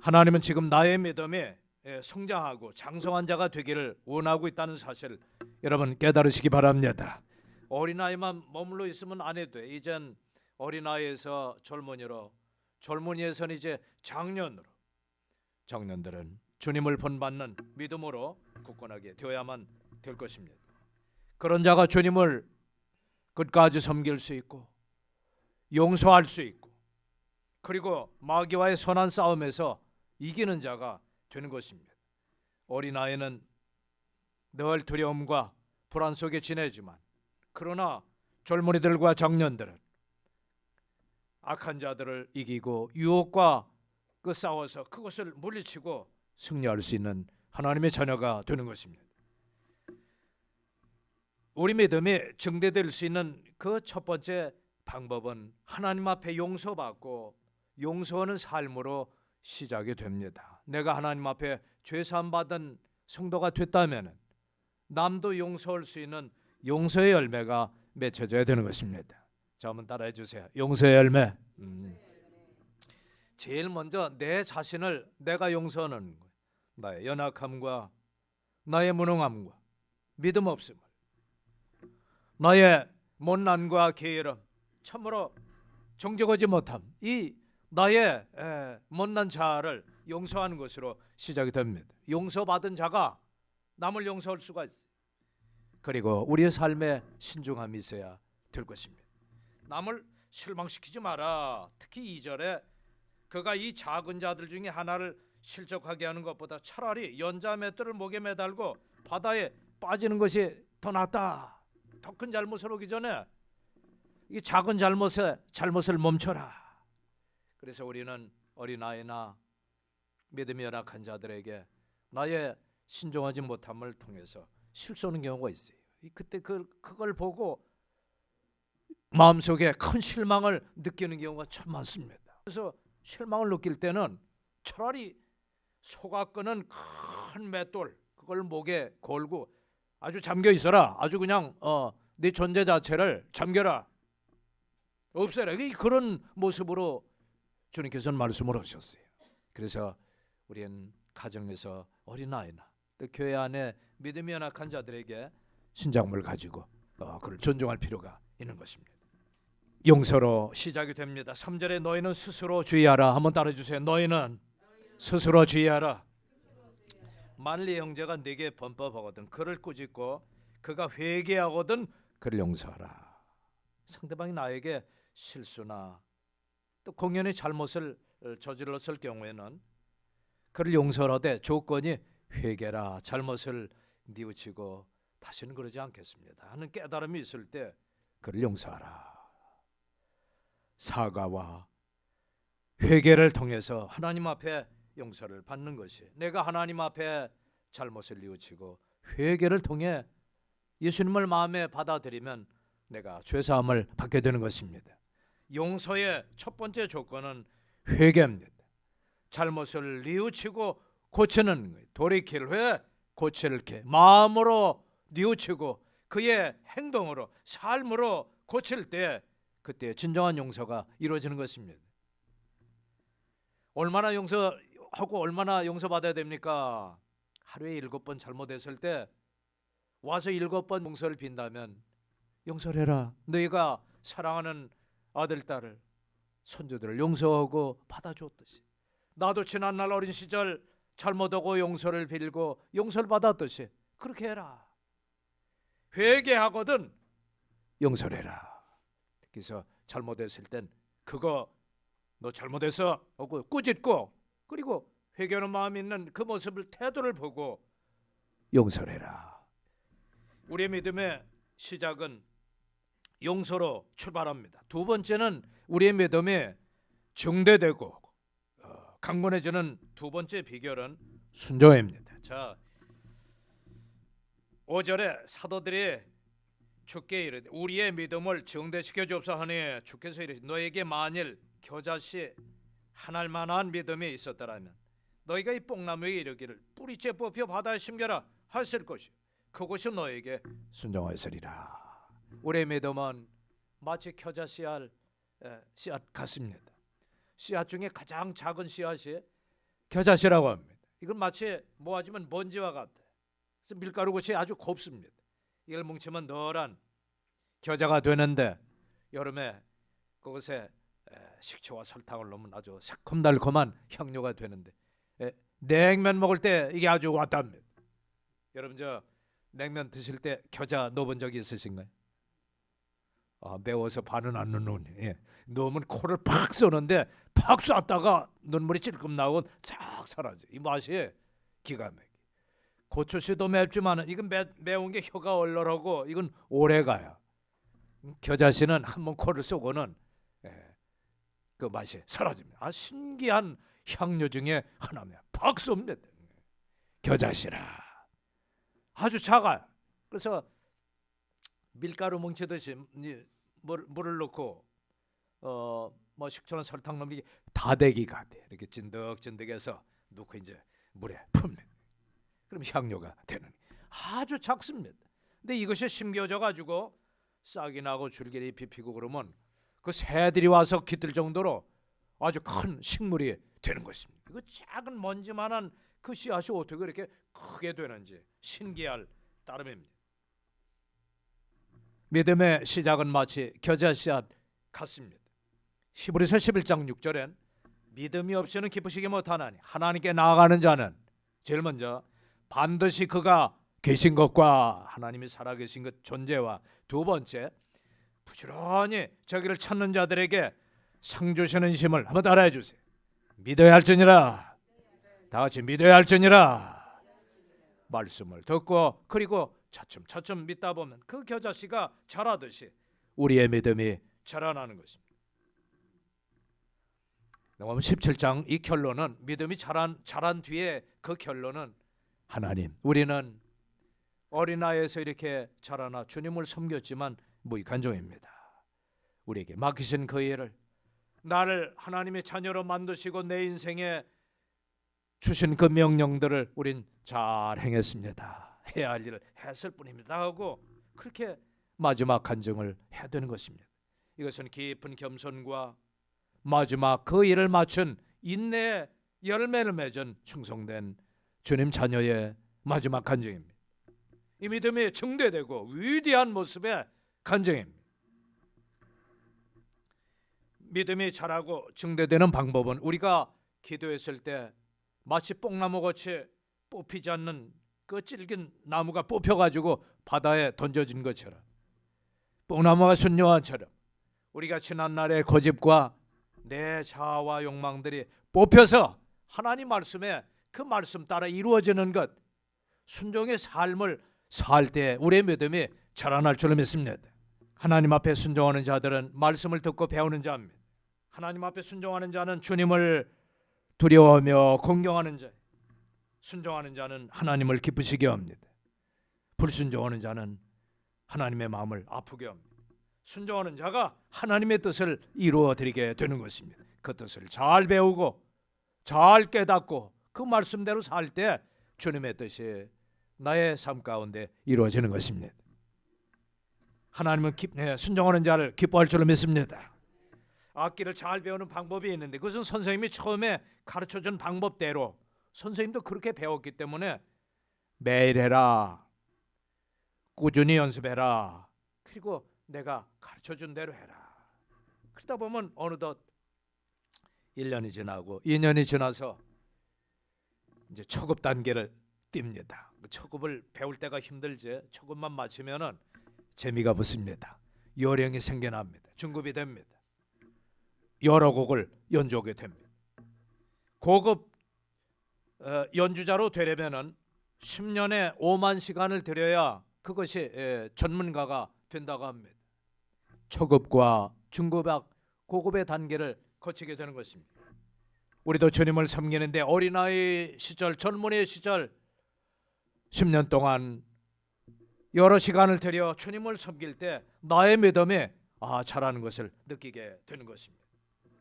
하나님은 지금 나의 믿음이 성장하고 장성한 자가 되기를 원하고 있다는 사실 여러분 깨달으시기 바랍니다. 어린아이만 머물러 있으면 안 해도 돼. 이젠 어린아이에서 젊은이로, 젊은이에서는 이제 장년으로, 청년들은 주님을 본받는 믿음으로 굳건하게 되어야만 될 것입니다. 그런 자가 주님을 끝까지 섬길 수 있고 용서할 수 있고 그리고 마귀와의 선한 싸움에서 이기는 자가 되는 것입니다. 어린아이는 늘 두려움과 불안 속에 지내지만 그러나 젊은이들과 청년들은 악한 자들을 이기고 유혹과 싸워서 그것을 물리치고 승리할 수 있는 하나님의 자녀가 되는 것입니다. 우리 믿음이 증대될 수 있는 그 첫 번째 방법은 하나님 앞에 용서받고 용서하는 삶으로 시작이 됩니다. 내가 하나님 앞에 죄사함 받은 성도가 됐다면 남도 용서할 수 있는 용서의 열매가 맺혀져야 되는 것입니다. 자, 한번 따라해 주세요. 용서의 열매. 제일 먼저 내 자신을 내가 용서하는 거예요. 나의 연약함과 나의 무능함과 믿음 없음을, 나의 못난과 게으름, 참으로 정직하지 못함, 이 나의 못난 자를 용서하는 것으로 시작이 됩니다. 용서받은 자가 남을 용서할 수가 있어요. 그리고 우리의 삶에 신중함이 있어야 될 것입니다. 남을 실망시키지 마라. 특히 2절에 그가 이 작은 자들 중에 하나를 실족하게 하는 것보다 차라리 연자 맷돌을 목에 매달고 바다에 빠지는 것이 더 낫다. 더 큰 잘못을 하기 전에 이 작은 잘못을 멈춰라. 그래서 우리는 어린아이나 믿음이 연약한 자들에게 나의 신중하지 못함을 통해서 실수하는 경우가 있어요. 그때 그걸 보고 마음속에 큰 실망을 느끼는 경우가 참 많습니다. 그래서 실망을 느낄 때는 차라리 속아 끄는 큰 맷돌 그걸 목에 걸고 아주 잠겨 있어라. 아주 그냥 네 존재 자체를 잠겨라. 없애라. 그런 모습으로 주님께서는 말씀을 하셨어요. 그래서 우리는 가정에서 어린아이나 또 교회 안에 믿음이 연약한 자들에게 신장물을 가지고 그를 존중할 필요가 있는 것입니다. 용서로 시작이 됩니다. 3절에 너희는 스스로 주의하라. 한번 따라주세요. 너희는 스스로 주의하라. 만일 네 형제가 네게 범법하거든 그를 꾸짖고 그가 회개하거든 그를 용서하라. 상대방이 나에게 실수나 또 공연히 잘못을 저질렀을 경우에는 그를 용서하되 조건이 회개라. 잘못을 뉘우치고 다시는 그러지 않겠습니다 하는 깨달음이 있을 때 그를 용서하라. 사과와 회개를 통해서 하나님 앞에 용서를 받는 것이, 내가 하나님 앞에 잘못을 뉘우치고 회개를 통해 예수님을 마음에 받아들이면 내가 죄사함을 받게 되는 것입니다. 용서의 첫 번째 조건은 회개입니다. 잘못을 뉘우치고 고치는 거예요. 돌이킬 회 고칠 게 마음으로 뉘우치고 그의 행동으로 삶으로 고칠 때 그때 진정한 용서가 이루어지는 것입니다. 얼마나 용서하고 얼마나 용서받아야 됩니까? 하루에 7번 잘못했을 때 와서 7번 용서를 빈다면 용서를 해라. 너희가 사랑하는 아들, 딸을, 손주들을 용서하고 받아줬듯이 나도 지난날 어린 시절 잘못하고 용서를 빌고 용서를 받았듯이 그렇게 해라. 회개하거든 용서를 해라. 그래서 잘못했을 땐 그거 너 잘못했어 하고 꾸짖고 그리고 회개하는 마음이 있는 그 모습을 태도를 보고 용서를 해라. 우리의 믿음의 시작은 용서로 출발합니다. 두 번째는 우리의 믿음이 증대되고 강건해지는 두 번째 비결은 순종입니다. 자, 5절에 사도들이 주께 이르되 우리의 믿음을 증대시켜 주옵소하니 주께서 이르시되 너에게 만일 겨자씨 하나일 만한 믿음이 있었더라면 너희가 이 뽕나무에 이르기를 뿌리째 뽑혀 바다에 심겨라 하였을 것이 그것이 너에게 순종하였으리라. 우리의 믿음은 마치 겨자 씨앗 같습니다. 씨앗 중에 가장 작은 씨앗이 겨자씨라고 합니다. 이건 마치 모아지면 먼지와 같아. 그래서 밀가루꽃이 아주 곱습니다. 이걸 뭉치면 노란 겨자가 되는데 여름에 그것에 식초와 설탕을 넣으면 아주 새콤달콤한 향료가 되는데 냉면 먹을 때 이게 아주 와닿습니다. 여러분 저 냉면 드실 때 겨자 넣어본 적이 있으신가요? 매워서 반은 안 넣는. 넣으면 코를 팍 쏘는데 팍 쐈다가 눈물이 찔끔 나오고 싹 사라져. 이 맛이 기가 막혀. 고추씨도 맵지만 이건 매운 게 혀가 얼얼하고 이건 오래가요. 겨자씨는 한번 코를 쏘고는 그 맛이 사라집니다. 신기한 향료 중에 하나입니다. 팍 쏩니다. 겨자씨라 아주 작아요. 그래서 밀가루 뭉치듯이 물을 넣고 뭐 식초나 설탕 넣으면 이게 다대기가 돼. 이렇게 찐득찐득해서 넣고 이제 물에 풉니다. 그럼 향료가 되는 아주 작습니다. 근데 이것이 심겨져 가지고 싹이 나고 줄기를 피피고 그러면 그 새들이 와서 깃들 정도로 아주 큰 식물이 되는 것입니다. 그 작은 먼지만한 그 씨앗이 어떻게 그렇게 크게 되는지 신기할 따름입니다. 믿음의 시작은 마치 겨자 씨앗 같습니다. 히브리서 11장 6절엔 믿음이 없이는 기쁘시게 못하나니 하나님께 나아가는 자는 제일 먼저 반드시 그가 계신 것과 하나님이 살아계신 것 존재와 두 번째 부지런히 저기를 찾는 자들에게 상 주시는 힘을 한번 따라해 주세요. 믿어야 할지니라. 다 같이 믿어야 할지니라. 말씀을 듣고 그리고 차츰차츰 믿다 보면 그 겨자씨가 자라듯이 우리의 믿음이 자라나는 것입니다. 그럼 17장 이 결론은 믿음이 자란 뒤에 그 결론은 하나님, 우리는 어린아이에서 이렇게 자라나 주님을 섬겼지만 무익한종입니다. 우리에게 맡기신 그 일을 나를 하나님의 자녀로 만드시고 내 인생에 주신 그 명령들을 우린 잘 행했습니다. 해야 할 일을 했을 뿐입니다 하고 그렇게 마지막 간증을 해야 되는 것입니다. 이것은 깊은 겸손과 마지막 그 일을 마친 인내의 열매를 맺은 충성된 주님 자녀의 마지막 간증입니다. 이 믿음이 증대되고 위대한 모습의 간증입니다. 믿음이 자라고 증대되는 방법은 우리가 기도했을 때 마치 뽕나무같이 뽑히지 않는 그 질긴 나무가 뽑혀가지고 바다에 던져진 것처럼 뽕나무가 순요한처럼 우리가 지난날의 고집과 내 자아와 욕망들이 뽑혀서 하나님 말씀에 그 말씀 따라 이루어지는 것 순종의 삶을 살 때 우리의 믿음이 자라날 줄 믿습니다. 하나님 앞에 순종하는 자들은 말씀을 듣고 배우는 자입니다. 하나님 앞에 순종하는 자는 주님을 두려워하며 공경하는 자, 순종하는 자는 하나님을 기쁘시게 합니다. 불순종하는 자는 하나님의 마음을 아프게 합니다. 순종하는 자가 하나님의 뜻을 이루어 드리게 되는 것입니다. 그 뜻을 잘 배우고 잘 깨닫고 그 말씀대로 살 때 주님의 뜻이 나의 삶 가운데 이루어지는 것입니다. 하나님은 순종하는 자를 기뻐할 줄로 믿습니다. 악기를 잘 배우는 방법이 있는데 그것은 선생님이 처음에 가르쳐준 방법대로 선생님도 그렇게 배웠기 때문에 매일 해라, 꾸준히 연습해라, 그리고 내가 가르쳐준 대로 해라. 그러다 보면 어느덧 1년이 지나고 2년이 지나서 이제 초급 단계를 띱니다. 초급을 배울 때가 힘들지 초급만 마치면은 재미가 붙습니다. 요령이 생겨납니다. 중급이 됩니다. 여러 곡을 연주하게 됩니다. 고급 연주자로 되려면은 10년에 5만 시간을 들여야 그것이 전문가가 된다고 합니다. 초급과 중급악, 고급의 단계를 거치게 되는 것입니다. 우리도 주님을 섬기는데 어린아이 시절, 젊은이 시절 10년 동안 여러 시간을 들여 주님을 섬길 때 나의 믿음이 자라는 것을 느끼게 되는 것입니다.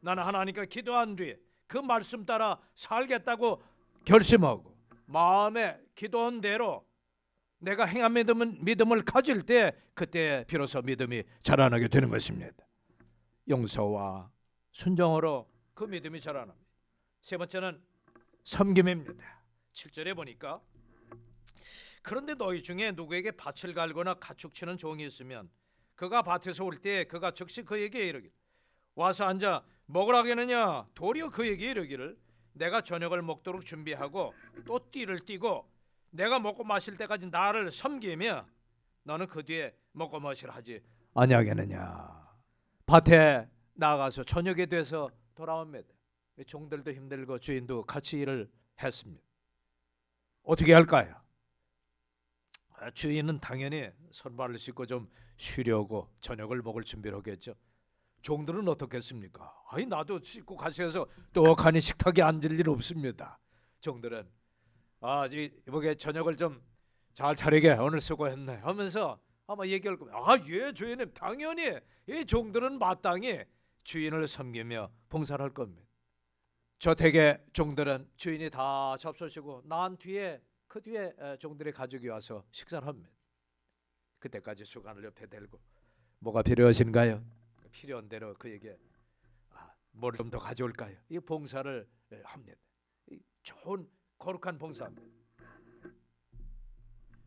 나는 하나님께 기도한 뒤에 그 말씀 따라 살겠다고 결심하고 마음에 기도한 대로 내가 행한 믿음을 가질 때 그때 비로소 믿음이 자라나게 되는 것입니다. 용서와 순종으로 그 믿음이 자라납니다. 세 번째는 섬김입니다. 7절에 보니까 그런데 너희 중에 누구에게 밭을 갈거나 가축치는 종이 있으면 그가 밭에서 올 때 그가 즉시 그에게 이르기를 와서 앉아 먹으라 하겠느냐. 도리어 그에게 이르기를 내가 저녁을 먹도록 준비하고 또 띠를 띠고 내가 먹고 마실 때까지 나를 섬기며 너는 그 뒤에 먹고 마시라 하지 아니하겠느냐. 밭에 나가서 저녁이 돼서 돌아옵니다. 종들도 힘들고 주인도 같이 일을 했습니다. 어떻게 할까요? 주인은 당연히 손발을 씻고 좀 쉬려고 저녁을 먹을 준비를 하겠죠. 종들은 어떻겠습니까? 아니 나도 씻고 가셔서 떡하니 식탁에 앉을 일 없습니다. 종들은 이번에 저녁을 좀 잘 차리게 오늘 수고했네 하면서 아마 얘기할 겁니다. 예 주인님, 당연히 이 종들은 마땅히 주인을 섬기며 봉사를 할 겁니다. 저택의 종들은 주인이 다 잡수시고 난 뒤에 그 뒤에 종들의 가족이 와서 식사를 합니다. 그때까지 수건을 옆에 대고 뭐가 필요하신가요? 필요한 대로 그에게 뭘 좀 더 가져올까요? 이 봉사를 합니다. 좋은 거룩한 봉사입니다.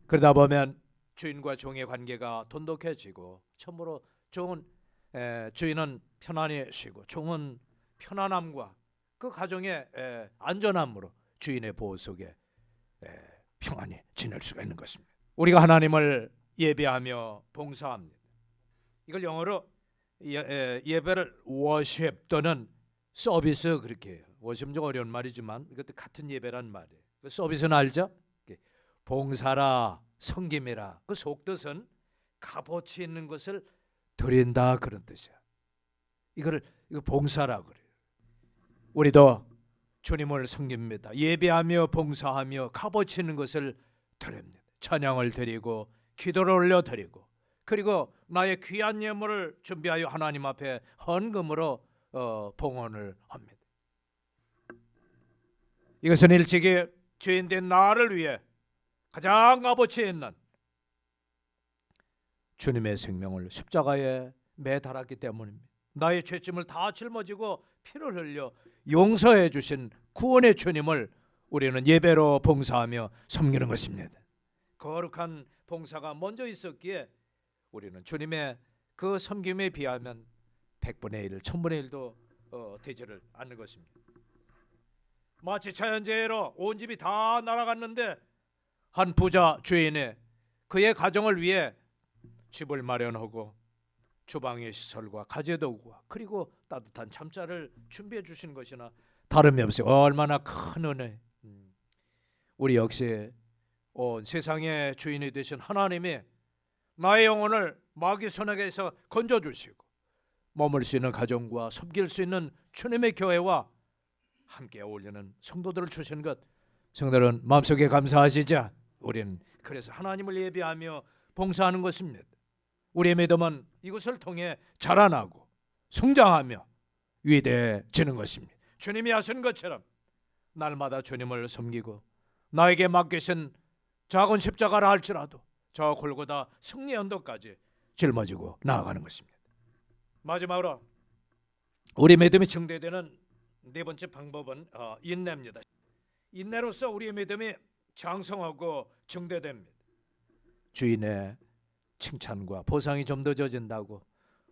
그러다 보면 주인과 종의 관계가 돈독해지고 참으로 주인은 편안히 쉬고 종은 편안함과 그 가정의 안전함으로 주인의 보호 속에 평안히 지낼 수가 있는 것입니다. 우리가 하나님을 예배하며 봉사합니다. 이걸 영어로 예배를 워십 또는 서비스 그렇게 해요. 워십은 좀 어려운 말이지만 이것도 같은 예배란 말이에요. 그 서비스는 알죠? 봉사라 섬김이라 그 속뜻은 값어치 있는 것을 드린다 그런 뜻이야. 이거 봉사라 그래요. 우리도 주님을 섬깁니다. 예배하며 봉사하며 값어치 있는 것을 드립니다. 찬양을 드리고 기도를 올려드리고 그리고 나의 귀한 예물을 준비하여 하나님 앞에 헌금으로 봉헌을 합니다. 이것은 일찍이 죄인된 나를 위해 가장 값어치 있는 주님의 생명을 십자가에 매달았기 때문입니다. 나의 죄짐을 다 짊어지고 피를 흘려 용서해 주신 구원의 주님을 우리는 예배로 봉사하며 섬기는 것입니다. 거룩한 봉사가 먼저 있었기에 우리는 주님의 그 섬김에 비하면 100분의 1, 1000분의 1도 되지를 않는 것입니다. 마치 자연재해로 온 집이 다 날아갔는데 한 부자 주인이 그의 가정을 위해 집을 마련하고 주방의 시설과 가재도구와 그리고 따뜻한 잠자를 준비해 주신 것이나 다름이 없어요. 얼마나 큰 은혜. 우리 역시 온 세상의 주인이 되신 하나님이 나의 영혼을 마귀 손에게서 건져주시고 머물 수 있는 가정과 섬길 수 있는 주님의 교회와 함께 어울리는 성도들을 주신 것, 성도들은 마음속에 감사하시자. 우리는 그래서 하나님을 예배하며 봉사하는 것입니다. 우리의 믿음은 이것을 통해 자라나고 성장하며 위대해지는 것입니다. 주님이 하신 것처럼 날마다 주님을 섬기고 나에게 맡기신 작은 십자가라 할지라도 저 골고다 승리의 언덕까지 짊어지고 나아가는 것입니다. 마지막으로 우리 믿음이 증대되는 네 번째 방법은 인내입니다. 인내로서 우리의 믿음이 장성하고 증대됩니다. 주인의 칭찬과 보상이 좀 늦어진다고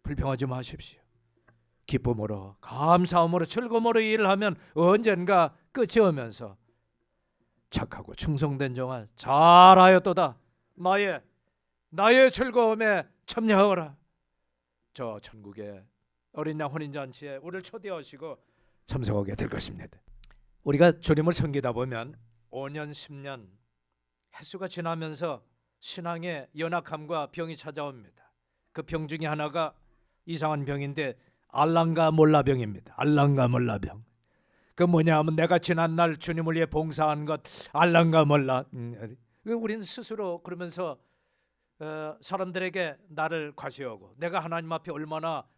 불평하지 마십시오. 기쁨으로 감사함으로 즐거움으로 일을 하면 언젠가 끝이 오면서 착하고 충성된 종아 잘하였도다. 나의 즐거움에 참여하거라. 저 천국의 어린 양 혼인잔치에 우리를 초대하시고 참석하게 될 것입니다. 우리가 주님을 섬기다 보면 5년 10년 횟수가 지나면서 신앙의 연약함과 병이 찾아옵니다. 그 병 중에 하나가 이상한 병인데 알랑가몰라병입니다. 알랑가몰라병. 그 뭐냐 하면 내가 지난날 주님을 위해 봉사한 것 알랑가몰라. 우리는 스스로 그러면서 사람들에게 나를 과시하고 내가 하나님 앞에 얼마나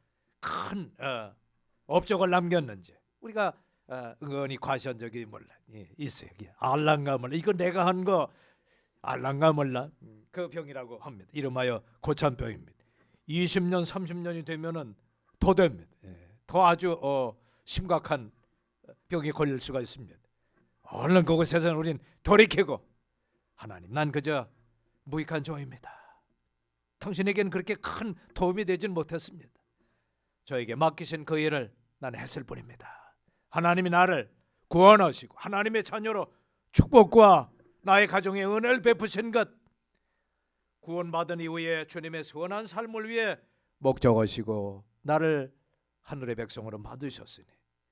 큰 업적을 남겼는지 우리가 은근히 과시한 적이 있어요. 알랑가몰라. 이거 내가 한 거 알랑가몰라. 그 병이라고 합니다. 이름하여 고참병입니다. 20년 30년이 되면은 더 됩니다. 더 아주 심각한 병이 걸릴 수가 있습니다. 얼른 그곳에서는 우린 돌이키고 하나님, 난 그저 무익한 종입니다. 당신에게는 그렇게 큰 도움이 되진 못했습니다. 저에게 맡기신 그 일을 나는 했을 뿐입니다. 하나님이 나를 구원하시고 하나님의 자녀로 축복과 나의 가정에 은혜를 베푸신 것, 구원받은 이후에 주님의 선한 삶을 위해 목적하시고 나를 하늘의 백성으로 받으셨으니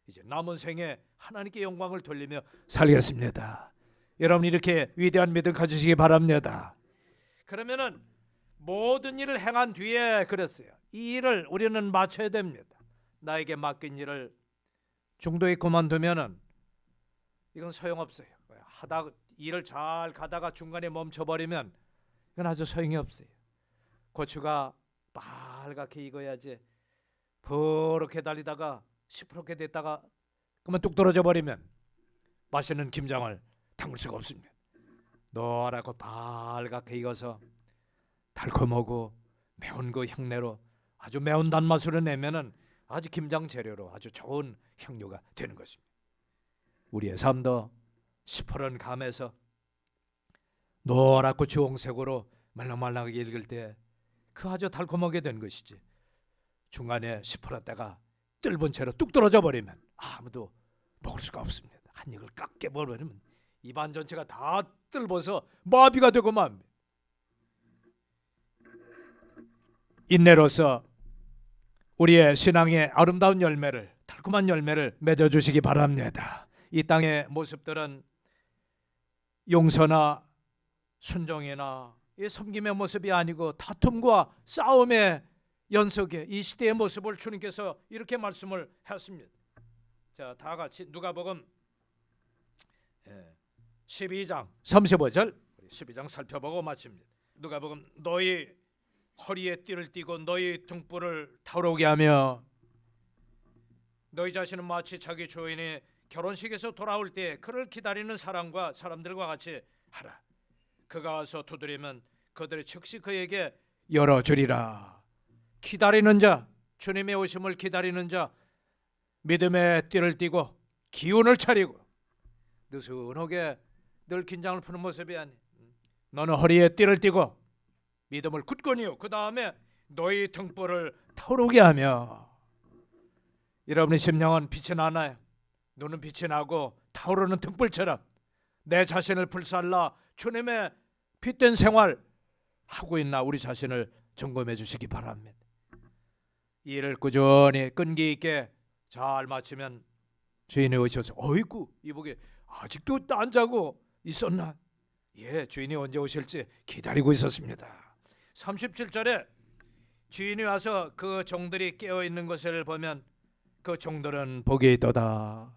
이제 남은 생에 하나님께 영광을 돌리며 살겠습니다. 여러분, 이렇게 위대한 믿음 가지시기 바랍니다. 그러면은 모든 일을 행한 뒤에 그랬어요. 이 일을 우리는 마쳐야 됩니다. 나에게 맡긴 일을 중도에 그만두면은 이건 소용없어요. 하다 일을 잘 가다가 중간에 멈춰버리면 이건 아주 소용이 없어요. 고추가 빨갛게 익어야지 버렇게 달리다가 시퍼렇게 됐다가 그만 뚝 떨어져 버리면 맛있는 김장을 담글 수가 없습니다. 노랗고 빨갛게 익어서 달콤하고 매운 그 향내로 아주 매운 단맛으로 내면은 아주 김장 재료로 아주 좋은 향료가 되는 것입니다. 우리의 삶도 시퍼런 감에서 노랗고 주홍색으로 말랑말랑하게 익을 때 그 아주 달콤하게 된 것이지, 중간에 시퍼렀다가 뜰본 채로 뚝 떨어져 버리면 아무도 먹을 수가 없습니다. 한 입을 깎게 버리면 입안 전체가 다 뜰버서 마비가 되고 맙니다. 인내로서 우리의 신앙의 아름다운 열매를, 달콤한 열매를 맺어주시기 바랍니다. 이 땅의 모습들은 용서나 순종이나 이 섬김의 모습이 아니고 다툼과 싸움의 연속의 이 시대의 모습을 주님께서 이렇게 말씀을 했습니다. 자, 다 같이 누가복음 12장 35절 12장 살펴보고 마칩니다. 누가복음, 너희 허리에 띠를 띠고 너희 등불을 타오르게 하며 너희 자신은 마치 자기 주인이 결혼식에서 돌아올 때 그를 기다리는 사람과 사람들과 같이 하라. 그가 와서 두드리면 그들이 즉시 그에게 열어주리라. 기다리는 자, 주님의 오심을 기다리는 자, 믿음의 띠를 띠고 기운을 차리고 느슨하게 늘 긴장을 푸는 모습이 아니, 너는 허리에 띠를 띠고 믿음을 굳건히요, 그 다음에 너희 등불을 타오르게 하며. 여러분의 심령은 빛이 나나요? 눈은 빛이 나고 타오르는 등불처럼 내 자신을 불살라 주님의 빛된 생활 하고 있나 우리 자신을 점검해 주시기 바랍니다. 이 일을 꾸준히 끈기 있게 잘 마치면 주인이 오셔서 어이구 이보게 아직도 안 자고 있었나? 예, 주인이 언제 오실지 기다리고 있었습니다. 37절에 주인이 와서 그 종들이 깨어 있는 것을 보면 그 종들은 복이 있도다.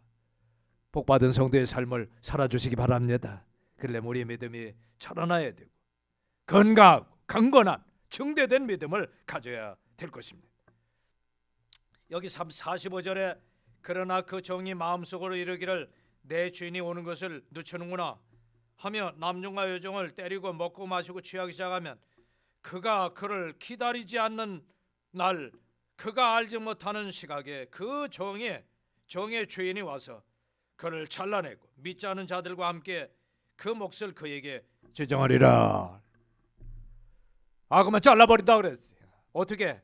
복받은 성도의 삶을 살아주시기 바랍니다. 그러려면 우리의 믿음이 살아나야 되고 건강하고 강건한 증대된 믿음을 가져야 될 것입니다. 여기 45절에 그러나 그 종이 마음속으로 이르기를 내 주인이 오는 것을 늦추는구나 하며 남종과 여종을 때리고 먹고 마시고 취하기 시작하면 그가 그를 기다리지 않는 날, 그가 알지 못하는 시각에 그 종의 주인이 와서 그를 잘라내고 믿지 않은 자들과 함께 그 몫을 그에게 지정하리라. 그만 잘라버린다 그랬어요. 어떻게?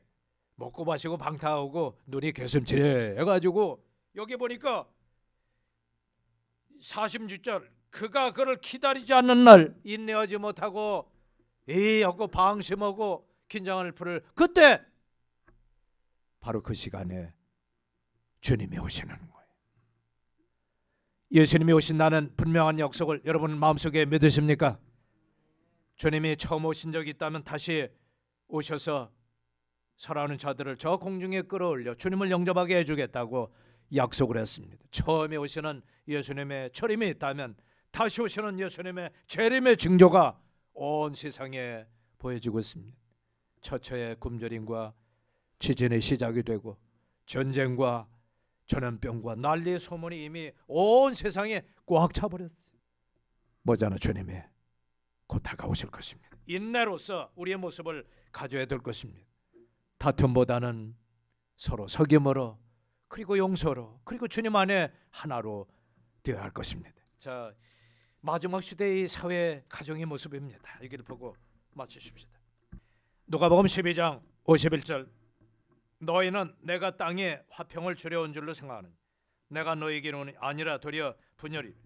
먹고 마시고 방탕하고 눈이 개슴츠레 해가지고 여기 보니까 46절 그가 그를 기다리지 않는 날, 인내하지 못하고 하고 방심하고 긴장을 풀을 그때 바로 그 시간에 주님이 오시는 거예요. 예수님이 오신다는 분명한 약속을 여러분 마음속에 믿으십니까? 주님이 처음 오신 적이 있다면 다시 오셔서 사랑하는 자들을 저 공중에 끌어올려 주님을 영접하게 해주겠다고 약속을 했습니다. 처음에 오시는 예수님의 철임이 있다면 다시 오시는 예수님의 재림의 징조가 온 세상에 보여지고 있습니다. 처처의 굶주림과 지진의 시작이 되고 전쟁과 전염병과 난리의 소문이 이미 온 세상에 꽉 차버렸어요. 머지않아 주님이 곧 다가오실 것입니다. 인내로서 우리의 모습을 가져야 될 것입니다. 다툼보다는 서로 섬김으로 그리고 용서로 그리고 주님 안에 하나로 되어야 할 것입니다. 자, 마지막 시대의 사회 가정의 모습입니다. 여기를 보고 맞추십시다. 누가복음 12장 51절. 너희는 내가 땅에 화평을 주려온 줄로 생각하느니 내가 너희에게는 아니라 도리어 분열이라.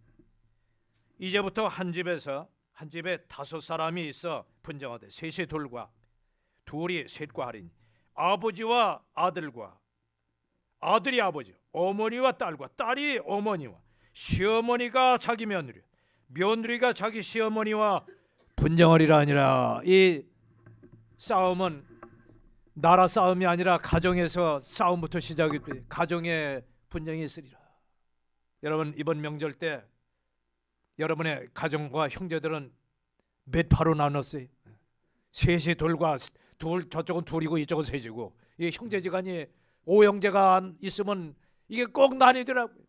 이제부터 한 집에 5 사람이 있어 분쟁하되 셋이 둘과 둘이 셋과 하리니 아버지와 아들과 아들이 아버지, 어머니와 딸과 딸이 어머니와 시어머니가 자기 며느리, 며느리가 자기 시어머니와 분쟁하리라 하니라. 이 싸움은 나라 싸움이 아니라 가정에서 싸움부터 시작이 돼. 가정에 분쟁이 있으리라. 여러분, 이번 명절 때 여러분의 가정과 형제들은 몇 파로 나눴어요? 셋이 둘과 둘, 저쪽은 둘이고 이쪽은 셋이고. 이 형제지간이 5형제가 있으면 이게 꼭 나뉘더라고요.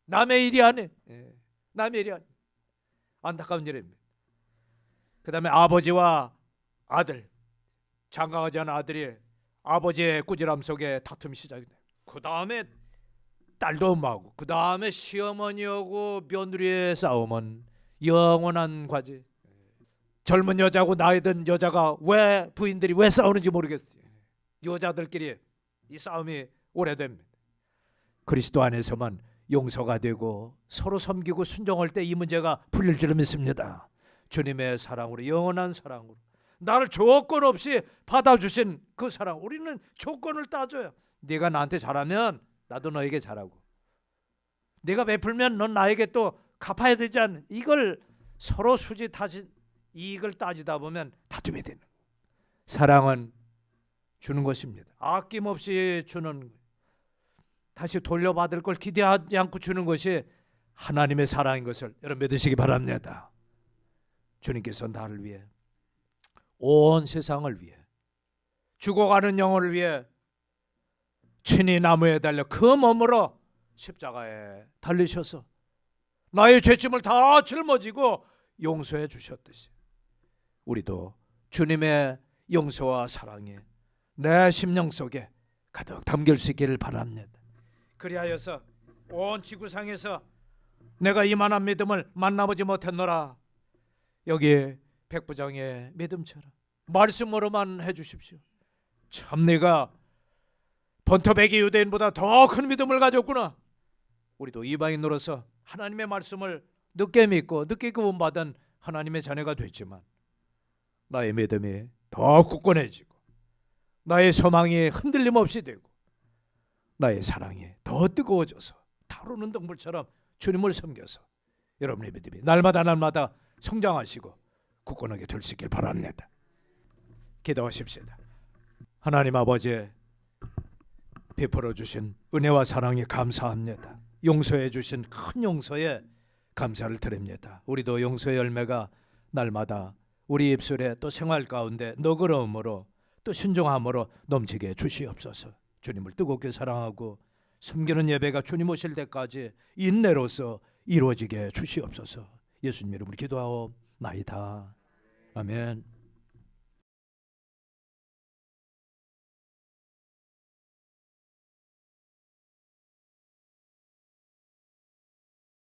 남의 일이 아니에요. 남의 일이 아니에요. 안타까운 일입니다. 그 다음에 아버지와 아들, 장가가지 않은 아들이 아버지의 꾸지람 속에 다툼이 시작이 돼요. 그 다음에 딸도 엄마하고, 그 다음에 시어머니하고 며느리의 싸움은 영원한 과제. 젊은 여자하고 나이 든 여자가 왜 부인들이 왜 싸우는지 모르겠어요. 여자들끼리 이 싸움이 오래됩니다. 그리스도 안에서만 용서가 되고 서로 섬기고 순종할 때 이 문제가 풀릴 줄 믿습니다. 주님의 사랑으로, 영원한 사랑으로 나를 조건 없이 받아주신 그 사랑. 우리는 조건을 따져요. 네가 나한테 잘하면 나도 너에게 잘하고, 네가 베풀면 넌 나에게 또 갚아야 되지 않는, 이걸 서로 수지타진 이익을 따지다 보면 다툼이 되는 거예요. 사랑은 주는 것입니다. 아낌없이 주는 거예요. 다시 돌려받을 걸 기대하지 않고 주는 것이 하나님의 사랑인 것을 여러분 믿으시기 바랍니다. 주님께서 나를 위해, 온 세상을 위해, 죽어가는 영혼을 위해 친히 나무에 달려 그 몸으로 십자가에 달리셔서 나의 죄짐을 다 짊어지고 용서해 주셨듯이 우리도 주님의 용서와 사랑이 내 심령 속에 가득 담길 수 있기를 바랍니다. 그리하여서 온 지구상에서 내가 이만한 믿음을 만나보지 못했노라. 여기 백부장의 믿음처럼 말씀으로만 해주십시오. 참 내가 번터배기 유대인보다 더 큰 믿음을 가졌구나. 우리도 이방인으로서 하나님의 말씀을 늦게 믿고 늦게 구원받은 하나님의 자녀가 됐지만 나의 믿음이 더 굳건해지고 나의 소망이 흔들림 없이 되고 나의 사랑이 더 뜨거워져서 타오르는 등불처럼 주님을 섬겨서 여러분의 믿음이 날마다 성장하시고 굳건하게 될 수 있길 바랍니다. 기도하십시다. 하나님 아버지, 베풀어 주신 은혜와 사랑에 감사합니다. 용서해 주신 큰 용서에 감사를 드립니다. 우리도 용서의 열매가 날마다 우리 입술에 또 생활 가운데 너그러움으로 또 신중함으로 넘치게 주시옵소서. 주님을 뜨겁게 사랑하고 섬기는 예배가 주님 오실 때까지 인내로서 이루어지게 주시옵소서. 예수님 이름으로 기도하옵나이다. 아멘.